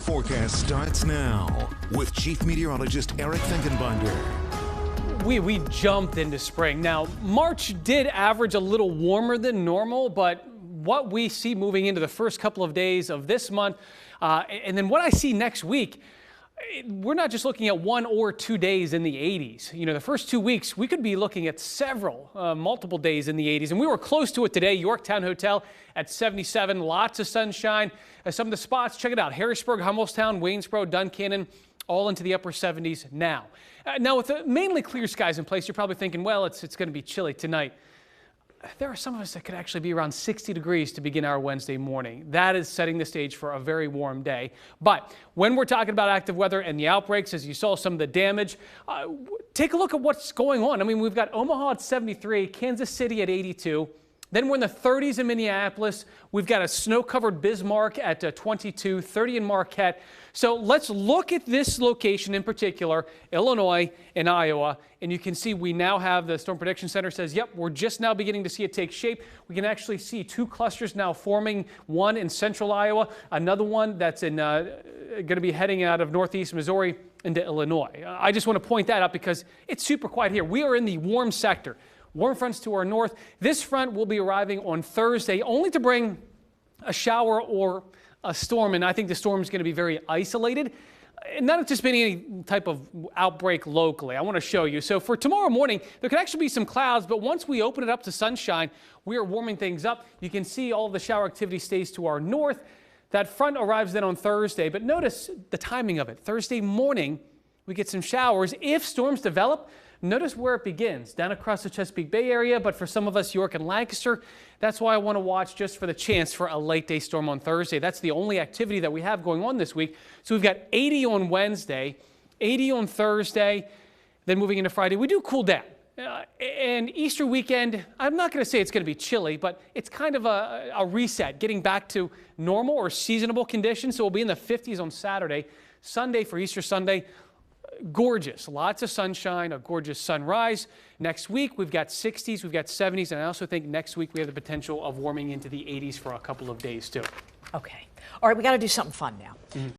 forecast starts now with Chief Meteorologist Eric Finkenbinder. We jumped into spring. Now, March did average a little warmer than normal, but what we see moving into the first couple of days of this month, and then what I see next week, we're not just looking at 1 or 2 days in the 80s. You know, the first 2 weeks, we could be looking at multiple days in the 80s. And we were close to it today. Yorktown Hotel at 77, lots of sunshine. Some of the spots, check it out, Harrisburg, Hummelstown, Waynesboro, Duncannon, all into the upper 70s now. Now, with mainly clear skies in place, you're probably thinking, well, it's going to be chilly tonight. There are some of us that could actually be around 60 degrees to begin our Wednesday morning. That is setting the stage for a very warm day. But when we're talking about active weather and the outbreaks, as you saw some of the damage, take a look at what's going on. I mean, we've got Omaha at 73, Kansas City at 82. Then we're in the 30s in Minneapolis. We've got a snow-covered Bismarck at 22, 30 in Marquette. So let's look at this location in particular, Illinois and Iowa. And you can see we now have the Storm Prediction Center says, yep, we're just now beginning to see it take shape. We can actually see 2 clusters now forming, one in central Iowa, another one that's in going to be heading out of northeast Missouri into Illinois. I just want to point that out because it's super quiet here. We are in the warm sector. Warm fronts to our north. This front will be arriving on Thursday only to bring a shower or a storm, and I think the storm is going to be very isolated, and not anticipating any type of outbreak locally. I want to show you. So for tomorrow morning, there could actually be some clouds, but once we open it up to sunshine, we are warming things up. You can see all of the shower activity stays to our north. That front arrives then on Thursday, but notice the timing of it. Thursday morning, we get some showers. If storms develop, notice where it begins, down across the Chesapeake Bay area, but for some of us, York and Lancaster, that's why I want to watch just for the chance for a late day storm on Thursday. That's the only activity that we have going on this week. So we've got 80 on Wednesday, 80 on Thursday, then moving into Friday. We do cool down. And Easter weekend, I'm not going to say it's going to be chilly, but it's kind of a reset, getting back to normal or seasonable conditions. So we'll be in the 50s on Saturday. Sunday for Easter Sunday, gorgeous, lots of sunshine, a gorgeous sunrise. Next week, we've got 60s, we've got 70s, and I also think next week we have the potential of warming into the 80s for a couple of days too. Okay. All right, we got to do something fun now.